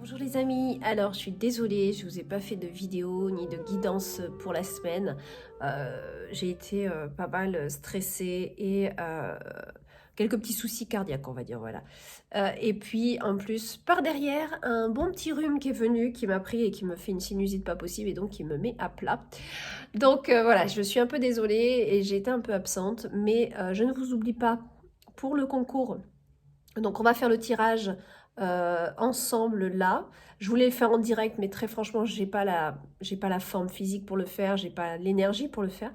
Bonjour les amis, alors je suis désolée, je vous ai pas fait de vidéo ni de guidance pour la semaine. J'ai été pas mal stressée et quelques petits soucis cardiaques on va dire, voilà. Et puis en plus par derrière un bon petit rhume qui est venu, qui m'a pris et qui me fait une sinusite pas possible et donc qui me met à plat. Donc voilà, je suis un peu désolée et j'ai été un peu absente, mais je ne vous oublie pas pour le concours. Donc on va faire le tirage ensemble là. Je voulais le faire en direct, mais très franchement, j'ai pas la forme physique pour le faire, j'ai pas l'énergie pour le faire.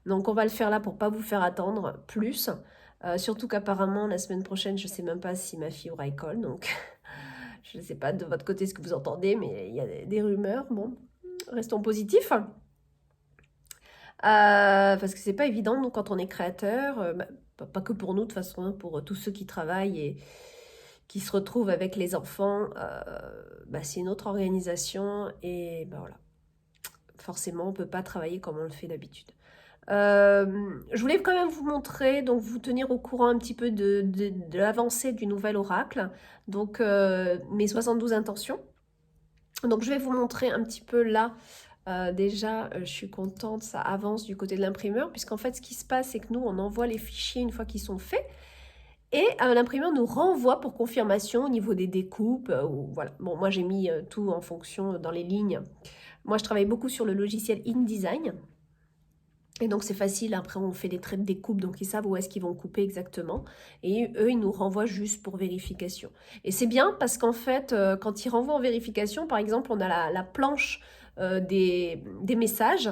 Donc on va le faire là pour pas vous faire attendre plus. Surtout qu'apparemment la semaine prochaine, je sais même pas si ma fille aura école, donc je ne sais pas de votre côté ce que vous entendez, mais il y a des rumeurs. Bon, restons positifs. Parce que c'est pas évident, nous, quand on est créateur, pas que pour nous, de toute façon, hein, pour tous ceux qui travaillent et qui se retrouvent avec les enfants, c'est une autre organisation et voilà, forcément, on peut pas travailler comme on le fait d'habitude. Je voulais quand même vous montrer, donc vous tenir au courant un petit peu de l'avancée du nouvel oracle, donc mes 72 intentions. Donc je vais vous montrer un petit peu là. Déjà, je suis contente, ça avance du côté de l'imprimeur, puisqu'en fait, ce qui se passe, c'est que nous, on envoie les fichiers une fois qu'ils sont faits, et l'imprimeur nous renvoie pour confirmation au niveau des découpes. Ou, voilà. Bon, moi, j'ai mis tout en fonction dans les lignes. Moi, je travaille beaucoup sur le logiciel InDesign. Et donc, c'est facile. Après, on fait des traits de découpe, donc ils savent où est-ce qu'ils vont couper exactement. Et eux, ils nous renvoient juste pour vérification. Et c'est bien parce qu'en fait, quand ils renvoient en vérification, par exemple, on a la planche des messages.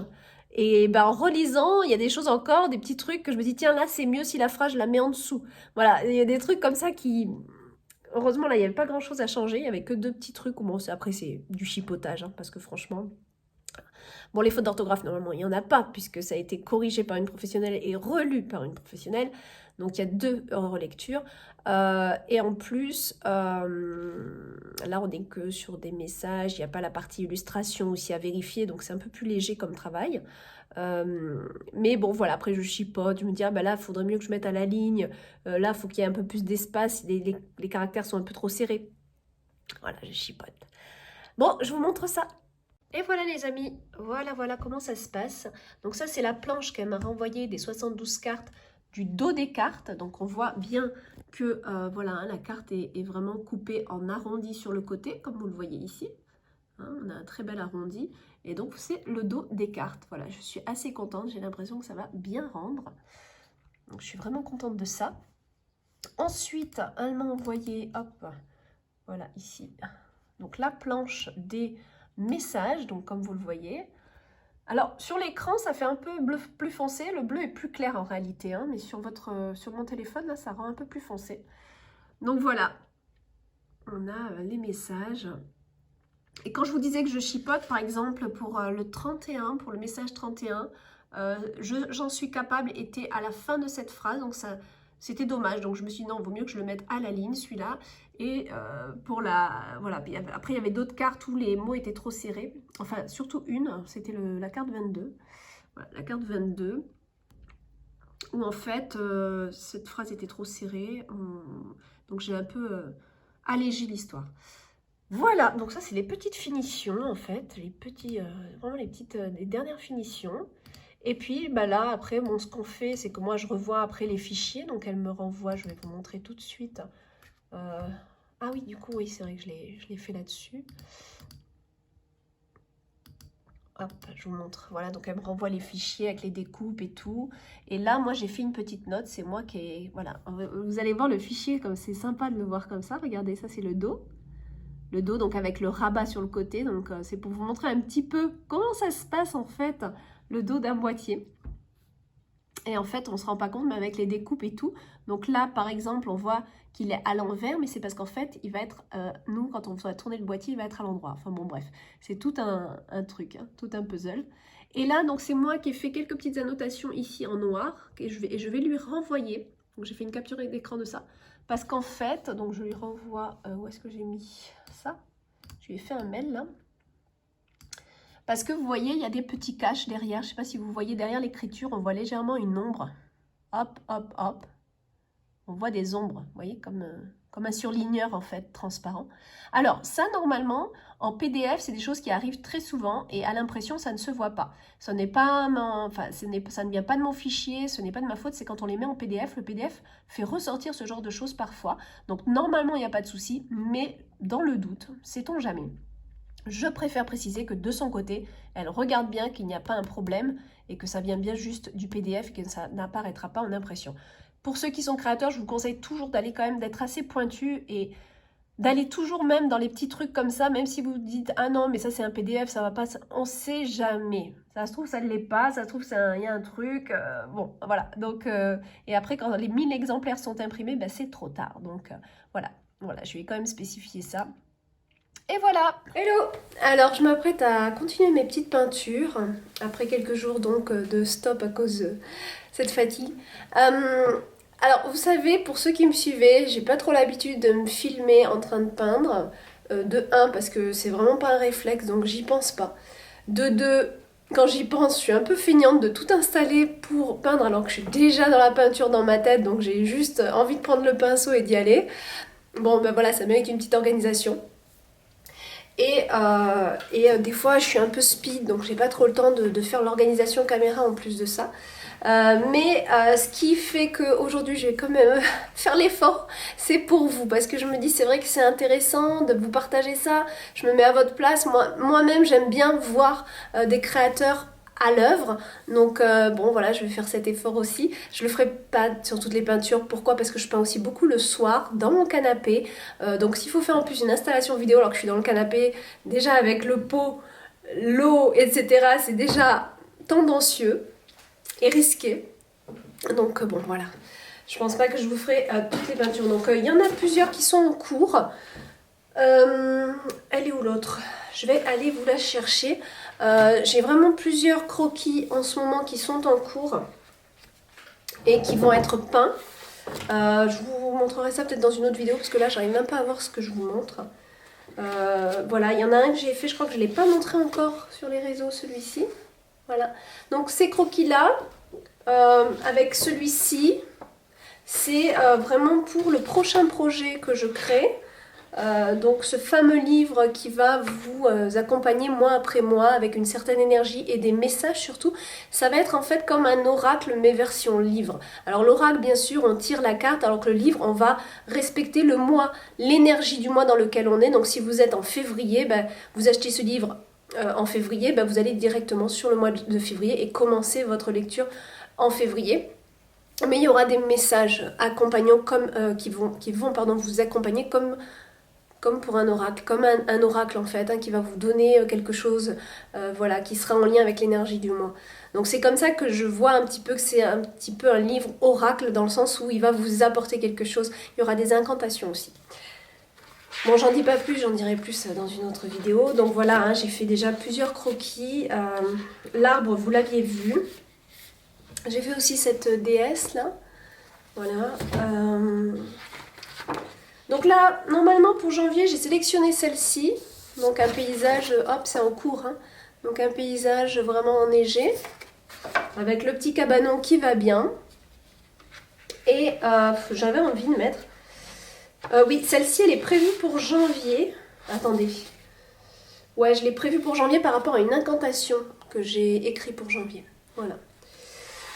Et ben, en relisant, il y a des choses encore, des petits trucs que je me dis, tiens, là, c'est mieux si la phrase, je la mets en dessous. Voilà, il y a des trucs comme ça qui... Heureusement, là, il n'y avait pas grand-chose à changer. Il n'y avait que deux petits trucs. Bon, après, c'est du chipotage, hein, parce que franchement... Bon, les fautes d'orthographe, normalement, il n'y en a pas, puisque ça a été corrigé par une professionnelle et relu par une professionnelle. Donc, il y a deux relectures. Et en plus, là, on n'est que sur des messages. Il n'y a pas la partie illustration aussi à vérifier. Donc, c'est un peu plus léger comme travail. Mais bon, voilà, après, je chipote. Je me dis, ah, bah là, il faudrait mieux que je mette à la ligne. Là, il faut qu'il y ait un peu plus d'espace. Les caractères sont un peu trop serrés. Voilà, je chipote. Bon, je vous montre ça. Et voilà les amis, voilà comment ça se passe. Donc ça c'est la planche qu'elle m'a renvoyée des 72 cartes du dos des cartes. Donc on voit bien que voilà, hein, la carte est vraiment coupée en arrondi sur le côté, comme vous le voyez ici. Hein, on a un très bel arrondi. Et donc c'est le dos des cartes. Voilà, je suis assez contente, j'ai l'impression que ça va bien rendre. Donc je suis vraiment contente de ça. Ensuite, elle m'a envoyé, hop, voilà ici. Donc la planche des message, donc comme vous le voyez. Alors sur l'écran ça fait un peu bleu plus foncé, le bleu est plus clair en réalité, hein, mais sur mon téléphone là ça rend un peu plus foncé. Donc voilà, on a les messages. Et quand je vous disais que je chipote par exemple pour le 31, pour le message 31, j'en suis capable était à la fin de cette phrase, donc ça c'était dommage, donc je me suis dit non, il vaut mieux que je le mette à la ligne celui-là. Et pour la voilà, après il y avait d'autres cartes où les mots étaient trop serrés, enfin surtout une, c'était la carte 22. Voilà, la carte 22 où en fait cette phrase était trop serrée, donc j'ai un peu allégé l'histoire. Voilà, donc ça c'est les petites finitions en fait, vraiment les dernières finitions. Et puis bah là après, bon, ce qu'on fait, c'est que moi je revois après les fichiers, donc elle me renvoie, je vais vous montrer tout de suite. Ah oui, du coup, oui, c'est vrai que je l'ai fait là-dessus. Hop, je vous montre. Voilà, donc elle me renvoie les fichiers avec les découpes et tout. Et là, moi, j'ai fait une petite note. C'est moi qui ai... Voilà, vous allez voir le fichier, comme c'est sympa de le voir comme ça. Regardez, ça, c'est le dos. Le dos, donc avec le rabat sur le côté. Donc, c'est pour vous montrer un petit peu comment ça se passe, en fait, le dos d'un boîtier. Et en fait, on ne se rend pas compte, mais avec les découpes et tout. Donc là, par exemple, on voit qu'il est à l'envers, mais c'est parce qu'en fait, il va être, nous, quand on va tourner le boîtier, il va être à l'endroit. Enfin bon, bref, c'est tout un truc, hein, tout un puzzle. Et là, donc c'est moi qui ai fait quelques petites annotations ici en noir, et je vais lui renvoyer. Donc j'ai fait une capture d'écran de ça. Parce qu'en fait, donc je lui renvoie, où est-ce que j'ai mis ça? Je lui ai fait un mail là. Parce que vous voyez, il y a des petits caches derrière. Je ne sais pas si vous voyez derrière l'écriture, on voit légèrement une ombre. Hop, hop, hop. on voit des ombres, vous voyez, comme un surligneur en fait, transparent. Alors ça normalement, en PDF, c'est des choses qui arrivent très souvent et à l'impression, ça ne se voit pas. Ça n'est pas, ça ne vient pas de mon fichier, ce n'est pas de ma faute, c'est quand on les met en PDF, le PDF fait ressortir ce genre de choses parfois. Donc normalement, il n'y a pas de souci, mais dans le doute, sait-on jamais. Je préfère préciser que de son côté, elle regarde bien qu'il n'y a pas un problème et que ça vient bien juste du PDF et que ça n'apparaîtra pas en impression. Pour ceux qui sont créateurs, je vous conseille toujours d'aller quand même, d'être assez pointu et d'aller toujours même dans les petits trucs comme ça, même si vous dites « Ah non, mais ça c'est un PDF, ça va pas... » On sait jamais. Ça se trouve, ça ne l'est pas, ça se trouve, il y a un truc... bon, voilà. Donc, et après, quand les 1000 exemplaires sont imprimés, ben, c'est trop tard. Donc, voilà, je vais quand même spécifier ça. Et voilà. Hello. Alors je m'apprête à continuer mes petites peintures après quelques jours donc de stop à cause de cette fatigue. Alors vous savez, pour ceux qui me suivaient, j'ai pas trop l'habitude de me filmer en train de peindre. De 1 parce que c'est vraiment pas un réflexe donc j'y pense pas. De 2, quand j'y pense, je suis un peu feignante de tout installer pour peindre alors que je suis déjà dans la peinture dans ma tête, donc j'ai juste envie de prendre le pinceau et d'y aller. Bon ben voilà, ça mérite une petite organisation. Et des fois je suis un peu speed donc j'ai pas trop le temps de faire l'organisation caméra en plus de ça. Ce qui fait qu'aujourd'hui je vais quand même faire l'effort, c'est pour vous parce que je me dis c'est vrai que c'est intéressant de vous partager ça, je me mets à votre place, moi-même j'aime bien voir des créateurs à l'œuvre, donc bon voilà, je vais faire cet effort aussi. Je le ferai pas sur toutes les peintures. Pourquoi? Parce que je peins aussi beaucoup le soir dans mon canapé, donc s'il faut faire en plus une installation vidéo alors que je suis dans le canapé, déjà avec le pot, l'eau, etc., c'est déjà tendancieux et risqué, donc bon voilà, je pense pas que je vous ferai toutes les peintures. Donc il y en a plusieurs qui sont en cours. Elle est où l'autre? Je vais aller vous la chercher. J'ai vraiment plusieurs croquis en ce moment qui sont en cours et qui vont être peints. Je vous montrerai ça peut-être dans une autre vidéo parce que là j'arrive même pas à voir ce que je vous montre. Voilà, il y en a un que j'ai fait, je crois que je ne l'ai pas montré encore sur les réseaux, celui-ci. Voilà, donc ces croquis là avec celui-ci, c'est vraiment pour le prochain projet que je crée. Donc ce fameux livre qui va vous accompagner mois après mois avec une certaine énergie et des messages surtout, ça va être en fait comme un oracle mais version livre. Alors l'oracle bien sûr on tire la carte alors que le livre on va respecter le mois, l'énergie du mois dans lequel on est. Donc si vous êtes en février, ben, vous achetez ce livre en février, ben, vous allez directement sur le mois de février et commencer votre lecture en février. Mais il y aura des messages accompagnants comme, qui vont vous accompagner comme pour un oracle, comme un oracle en fait, hein, qui va vous donner quelque chose voilà, qui sera en lien avec l'énergie du mois. Donc c'est comme ça que je vois un petit peu que c'est un petit peu un livre oracle dans le sens où il va vous apporter quelque chose. Il y aura des incantations aussi. Bon, j'en dis pas plus, j'en dirai plus dans une autre vidéo. Donc voilà, hein, j'ai fait déjà plusieurs croquis. L'arbre, vous l'aviez vu. J'ai fait aussi cette déesse là. Voilà. Donc là, normalement pour janvier, j'ai sélectionné celle-ci. Donc un paysage, hop, c'est en cours. Hein. Donc un paysage vraiment enneigé. Avec le petit cabanon qui va bien. Et j'avais envie de mettre... oui, celle-ci, elle est prévue pour janvier. Attendez. Ouais, je l'ai prévue pour janvier par rapport à une incantation que j'ai écrite pour janvier. Voilà.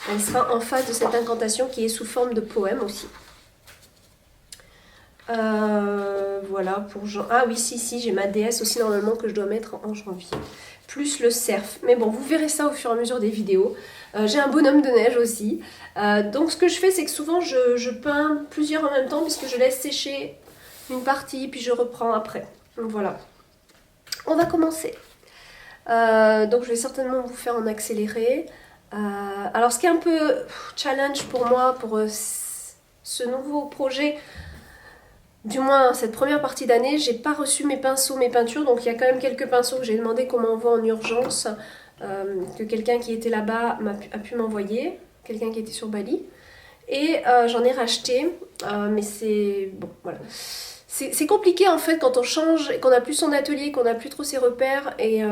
Elle sera en face de cette incantation qui est sous forme de poème aussi. Voilà pour ah oui, si, j'ai ma déesse aussi normalement que je dois mettre en janvier. Plus le cerf. Mais bon, vous verrez ça au fur et à mesure des vidéos. J'ai un bonhomme de neige aussi. Donc ce que je fais, c'est que souvent je peins plusieurs en même temps puisque je laisse sécher une partie puis je reprends après. Donc voilà. On va commencer. Donc je vais certainement vous faire en accéléré. Alors ce qui est un peu challenge pour moi, pour ce nouveau projet, du moins cette première partie d'année, j'ai pas reçu mes pinceaux, mes peintures, donc il y a quand même quelques pinceaux que j'ai demandé qu'on m'envoie en urgence, que quelqu'un qui était là-bas a pu m'envoyer, quelqu'un qui était sur Bali, et j'en ai racheté, mais c'est bon, voilà. C'est compliqué en fait quand on change et qu'on n'a plus son atelier, qu'on n'a plus trop ses repères et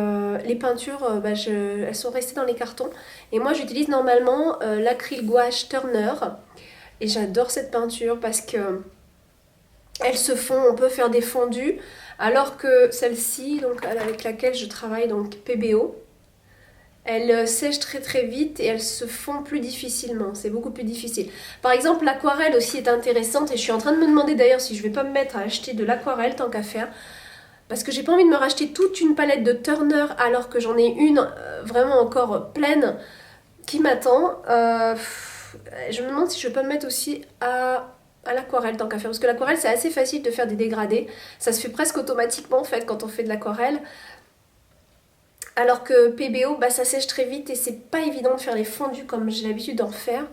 les peintures, elles sont restées dans les cartons. Et moi j'utilise normalement l'acryl gouache Turner Et j'adore cette peinture parce que elles se font, on peut faire des fondus, alors que celle-ci, donc avec laquelle je travaille, donc PBO, elles sèchent très très vite et elles se font plus difficilement, c'est beaucoup plus difficile. Par exemple, l'aquarelle aussi est intéressante et je suis en train de me demander d'ailleurs si je vais pas me mettre à acheter de l'aquarelle tant qu'à faire, parce que j'ai pas envie de me racheter toute une palette de Turner alors que j'en ai une vraiment encore pleine qui m'attend. Je me demande si je peux me mettre aussi à l'aquarelle tant qu'à faire, parce que l'aquarelle c'est assez facile de faire des dégradés, ça se fait presque automatiquement en fait quand on fait de l'aquarelle, alors que PBO bah, ça sèche très vite et c'est pas évident de faire les fondus comme j'ai l'habitude d'en faire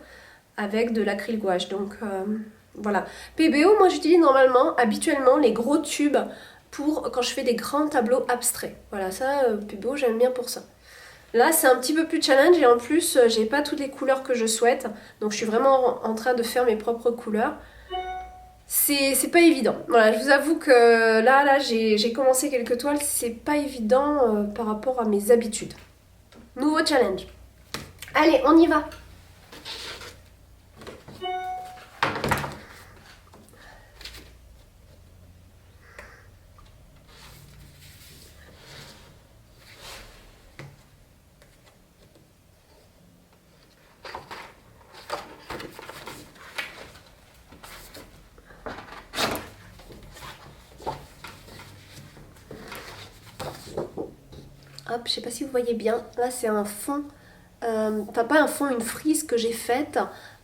avec de l'acryl gouache. Donc voilà, PBO moi j'utilise normalement habituellement les gros tubes pour quand je fais des grands tableaux abstraits. Voilà, ça PBO j'aime bien pour ça. Là, c'est un petit peu plus challenge et en plus, j'ai pas toutes les couleurs que je souhaite. Donc, je suis vraiment en train de faire mes propres couleurs. C'est pas évident. Voilà, je vous avoue que là j'ai commencé quelques toiles. C'est pas évident par rapport à mes habitudes. Nouveau challenge. Allez, on y va. Hop, je sais pas si vous voyez bien. Là, c'est un fond, enfin pas un fond, une frise que j'ai faite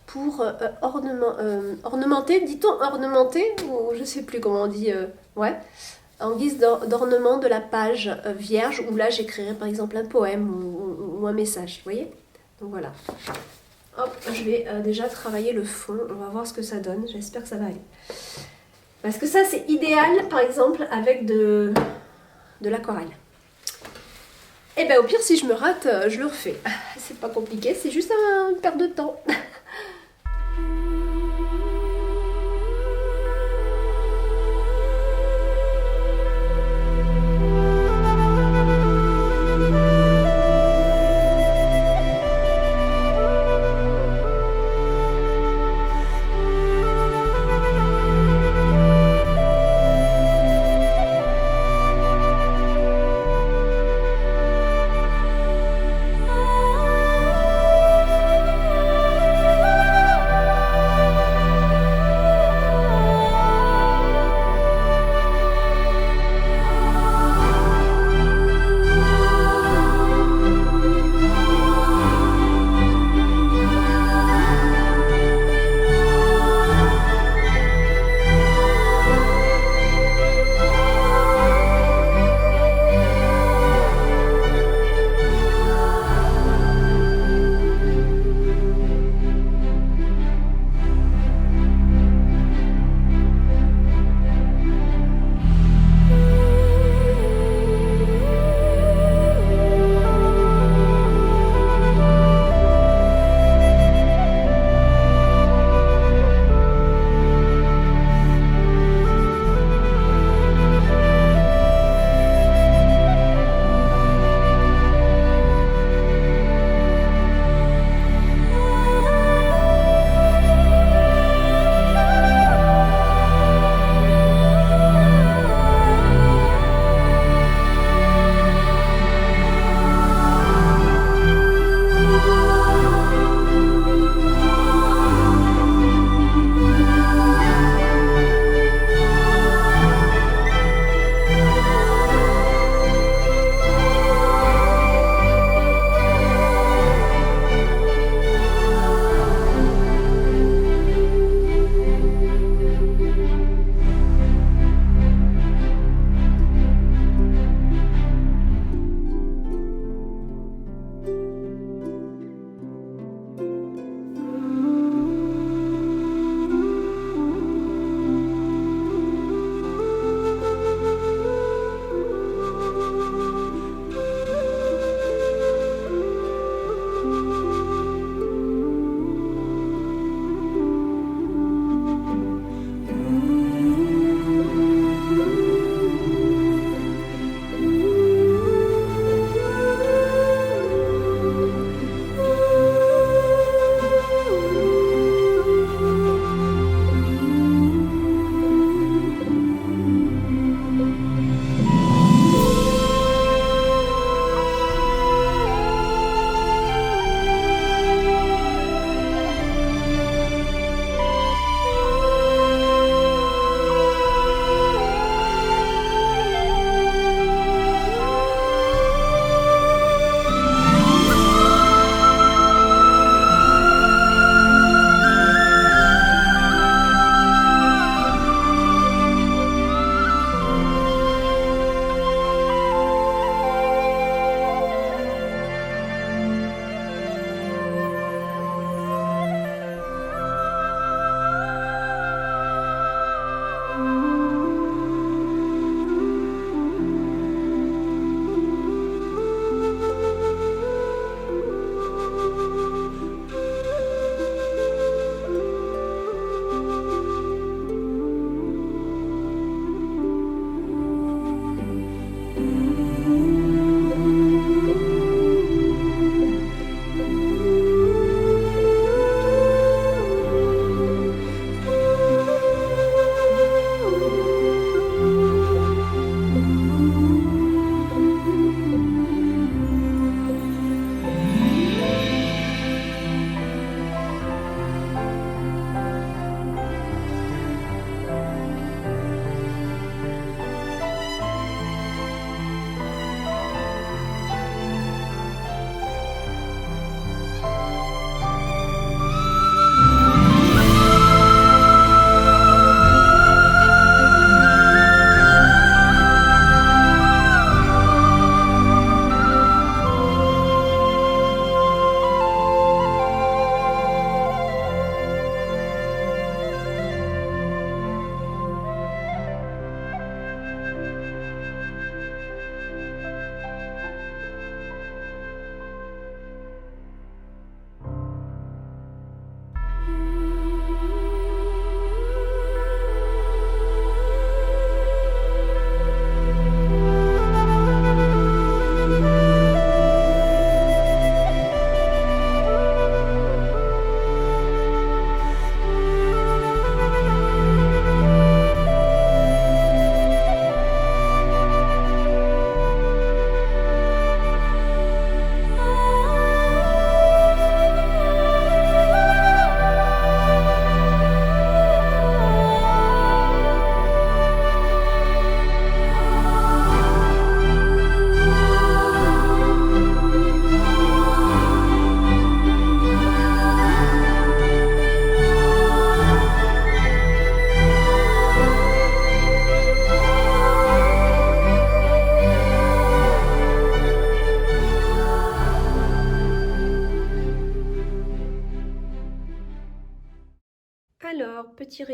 pour ornementer. Dit-on ornementer ou je sais plus comment on dit. Ouais, en guise d'ornement de la page vierge où là j'écrirai par exemple un poème ou un message. Vous voyez? Donc voilà. Hop, je vais déjà travailler le fond. On va voir ce que ça donne. J'espère que ça va aller. Parce que ça, c'est idéal, par exemple, avec de l'aquarelle. Et bien au pire, si je me rate, je le refais. C'est pas compliqué, c'est juste une perte de temps.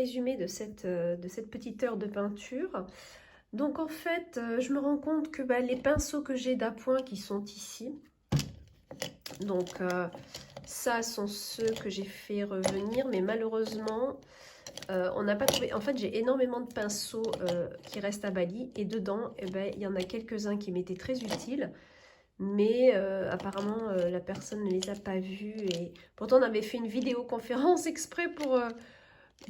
résumé de cette petite heure de peinture. Donc en fait, je me rends compte que les pinceaux que j'ai d'appoint qui sont ici, donc ça sont ceux que j'ai fait revenir, mais malheureusement, on n'a pas trouvé. En fait, j'ai énormément de pinceaux qui restent à Bali, et dedans, il y en a quelques-uns qui m'étaient très utiles. Mais apparemment, la personne ne les a pas vus. Et pourtant, on avait fait une vidéoconférence exprès pour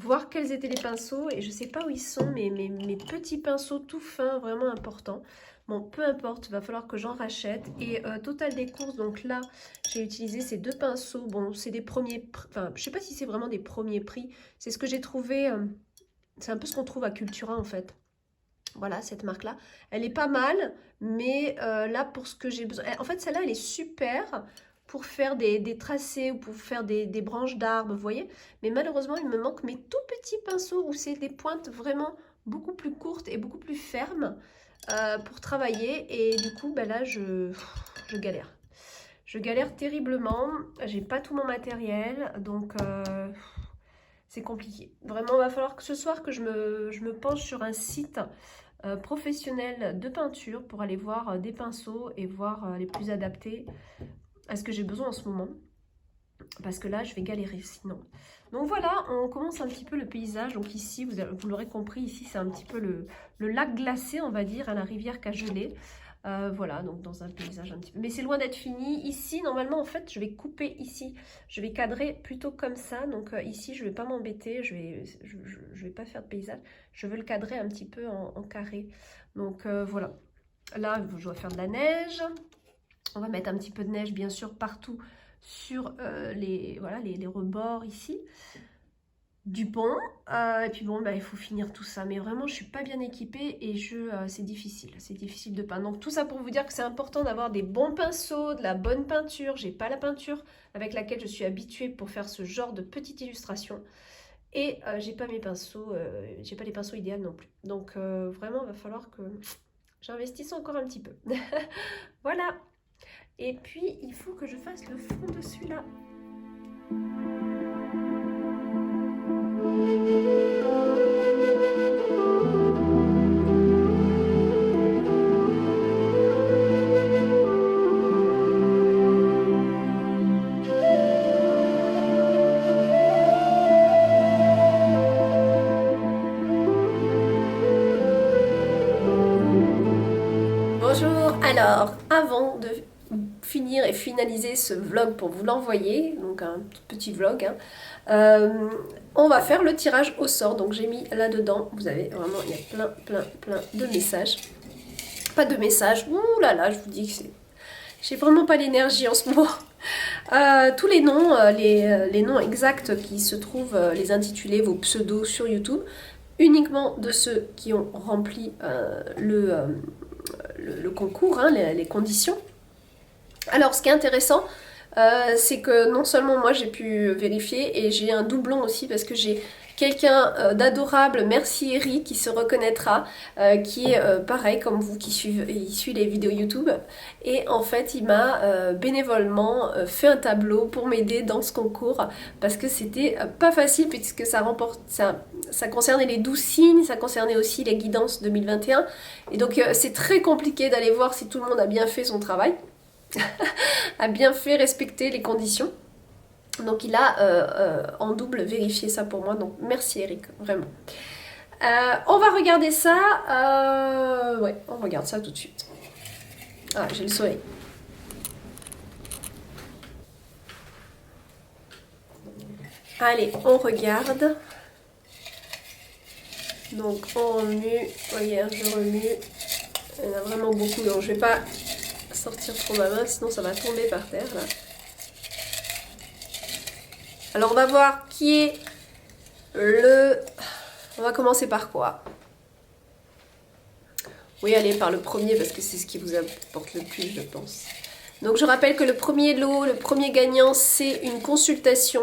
voir quels étaient les pinceaux. Et je ne sais pas où ils sont, mais mes petits pinceaux tout fins, vraiment importants. Bon, peu importe, il va falloir que j'en rachète. Et total des courses, donc là, j'ai utilisé ces deux pinceaux. Bon, c'est des premiers... Enfin, je ne sais pas si c'est vraiment des premiers prix. C'est ce que j'ai trouvé... c'est un peu ce qu'on trouve à Cultura, en fait. Voilà, cette marque-là. Elle est pas mal, mais là, pour ce que j'ai besoin... En fait, celle-là, elle est super pour faire des tracés ou pour faire des branches d'arbres, vous voyez. Mais malheureusement, il me manque mes tout petits pinceaux où c'est des pointes vraiment beaucoup plus courtes et beaucoup plus fermes pour travailler. Et du coup, là, je galère. Je galère terriblement. J'ai pas tout mon matériel, donc... c'est compliqué. Vraiment, il va falloir que ce soir que je me penche sur un site professionnel de peinture pour aller voir des pinceaux et voir les plus adaptés à ce que j'ai besoin en ce moment. Parce que là, je vais galérer sinon. Donc voilà, on commence un petit peu le paysage. Donc ici, vous l'aurez compris, ici c'est un petit peu le lac glacé, on va dire, à la rivière qui a gelé. Voilà, donc dans un paysage un petit peu. Mais c'est loin d'être fini. Ici, normalement, en fait, je vais couper ici. Je vais cadrer plutôt comme ça. Donc ici, je ne vais pas m'embêter. Je vais pas faire de paysage. Je veux le cadrer un petit peu en carré. Donc voilà. Là, je dois faire de la neige. On va mettre un petit peu de neige, bien sûr, partout sur voilà, les rebords ici du pont. Et puis bon, il faut finir tout ça. Mais vraiment, je suis pas bien équipée et c'est difficile. C'est difficile de peindre. Donc tout ça pour vous dire que c'est important d'avoir des bons pinceaux, de la bonne peinture. J'ai pas la peinture avec laquelle je suis habituée pour faire ce genre de petite illustration. Et j'ai pas mes pinceaux, j'ai pas les pinceaux idéaux non plus. Donc vraiment, il va falloir que j'investisse encore un petit peu. Voilà. Et puis, il faut que je fasse le fond de celui-là. Bonjour, alors avant de finir et finaliser ce vlog pour vous l'envoyer, donc un petit vlog, on va faire le tirage au sort. Donc j'ai mis là-dedans, vous avez vraiment, il y a plein de messages. Pas de messages, ouh là là, je vous dis que j'ai vraiment pas l'énergie en ce moment. Tous les noms, les noms exacts qui se trouvent, les intitulés, vos pseudos sur YouTube, uniquement de ceux qui ont rempli le concours, hein, les conditions. Alors ce qui est intéressant, c'est que non seulement moi j'ai pu vérifier, et j'ai un doublon aussi parce que j'ai quelqu'un d'adorable, merci Eric, qui se reconnaîtra, qui est pareil comme vous, qui suit les vidéos YouTube, et en fait il m'a bénévolement fait un tableau pour m'aider dans ce concours, parce que c'était pas facile, puisque ça concernait les 12 signes, ça concernait aussi les guidances 2021, et donc c'est très compliqué d'aller voir si tout le monde a bien fait son travail, a bien fait respecter les conditions. Donc il a en double vérifié ça pour moi, donc merci Eric, vraiment. On va regarder ça, ouais, on regarde ça tout de suite. Ah, j'ai le soleil. Allez, on regarde. Donc on remue, regarde, je remue. Il y en a vraiment beaucoup, donc je vais pas sortir trop ma main, sinon ça va tomber par terre là. Alors on va voir qui est on va commencer par quoi? Oui, allez, par le premier, parce que c'est ce qui vous apporte le plus, je pense. Donc je rappelle que le premier lot, le premier gagnant, c'est une consultation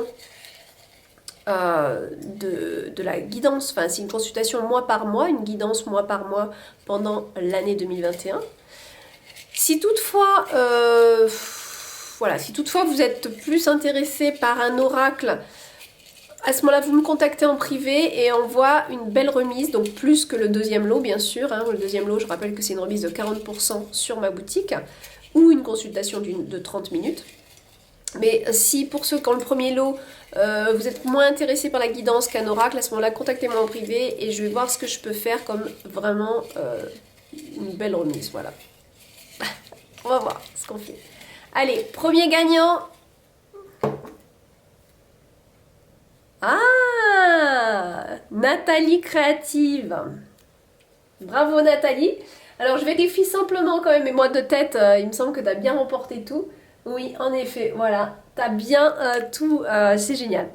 de la guidance. Enfin, c'est une consultation mois par mois, une guidance mois par mois pendant l'année 2021. Si toutefois... voilà, si toutefois vous êtes plus intéressé par un oracle À ce moment-là, vous me contactez en privé et on voit une belle remise, donc plus que le deuxième lot bien sûr. Hein. Le deuxième lot, je rappelle que c'est une remise de 40% sur ma boutique ou une consultation de 30 minutes. Mais si pour ceux qui ont le premier lot, vous êtes moins intéressé par la guidance qu'un oracle, à ce moment-là, contactez-moi en privé et je vais voir ce que je peux faire comme vraiment une belle remise. Voilà. On va voir ce qu'on fait. Allez, premier gagnant. Ah, Nathalie Créative. Bravo Nathalie. Alors je vérifie simplement quand même mes mois de tête. Il me semble que tu as bien remporté tout. Oui, en effet, voilà. Tu as bien tout. C'est génial.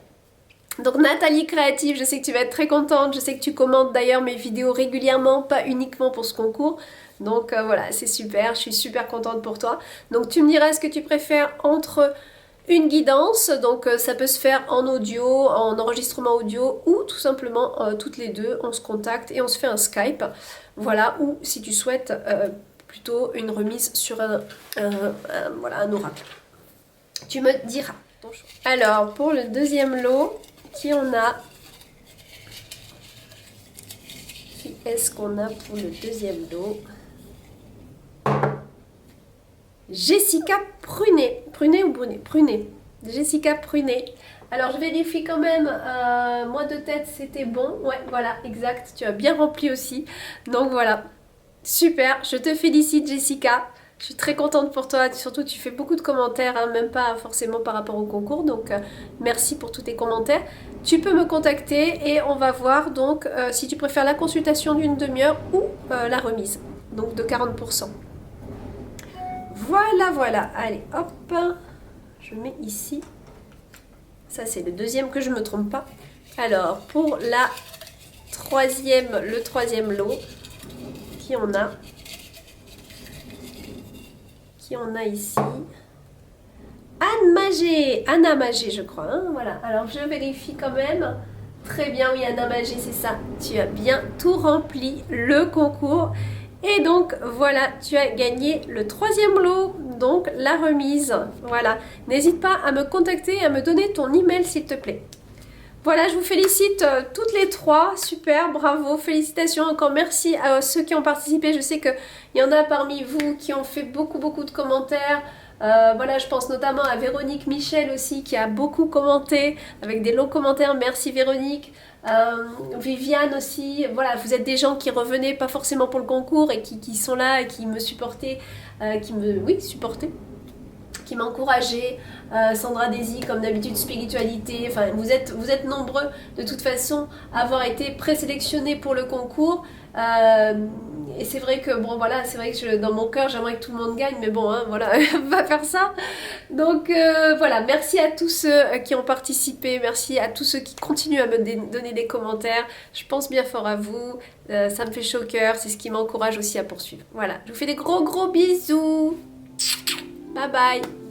Donc Nathalie Créative, je sais que tu vas être très contente. Je sais que tu commentes d'ailleurs mes vidéos régulièrement, pas uniquement pour ce concours. Donc voilà, c'est super. Je suis super contente pour toi. Donc tu me diras ce que tu préfères entre une guidance, donc ça peut se faire en audio, en enregistrement audio ou tout simplement toutes les deux, on se contacte et on se fait un Skype. Voilà, ou si tu souhaites plutôt une remise sur voilà, un oracle. Tu me diras. Alors, pour le deuxième lot, qui on a? Qui est-ce qu'on a pour le deuxième lot? Jessica Prunet. Prunet ou Brunet? Prunet. Jessica Prunet. Alors, je vérifie quand même. Mois de tête, c'était bon. Ouais, voilà, exact. Tu as bien rempli aussi. Donc, voilà. Super. Je te félicite, Jessica. Je suis très contente pour toi. Surtout, tu fais beaucoup de commentaires, hein, même pas forcément par rapport au concours. Donc, merci pour tous tes commentaires. Tu peux me contacter et on va voir donc si tu préfères la consultation d'une demi-heure ou la remise. Donc, de 40%. Voilà, voilà. Allez, hop. Je mets ici. Ça, c'est le deuxième que je ne me trompe pas. Alors, pour le troisième lot, qui on a? Qui on a ici? Anna Magé, je crois. Hein, voilà. Alors, je vérifie quand même. Très bien, oui, Anna Magé, c'est ça. Tu as bien tout rempli, le concours. Et donc voilà, tu as gagné le troisième lot, donc la remise. Voilà, n'hésite pas à me contacter et à me donner ton email s'il te plaît. Voilà, je vous félicite toutes les trois, super, bravo, félicitations encore, merci à ceux qui ont participé. Je sais qu'il y en a parmi vous qui ont fait beaucoup de commentaires. Voilà, je pense notamment à Véronique Michel aussi qui a beaucoup commenté avec des longs commentaires. Merci Véronique. Viviane aussi. Voilà, vous êtes des gens qui revenaient pas forcément pour le concours et qui sont là et qui me supportaient, supportaient, qui m'encourageaient. Sandra Daisy, comme d'habitude, spiritualité. Enfin, vous êtes nombreux de toute façon à avoir été présélectionnés pour le concours. Et c'est vrai que bon voilà, c'est vrai que dans mon cœur j'aimerais que tout le monde gagne, mais bon hein, voilà, on va faire ça. Donc voilà, merci à tous ceux qui ont participé, merci à tous ceux qui continuent à me donner des commentaires. Je pense bien fort à vous, ça me fait chaud au cœur, c'est ce qui m'encourage aussi à poursuivre. Voilà, je vous fais des gros bisous. Bye bye.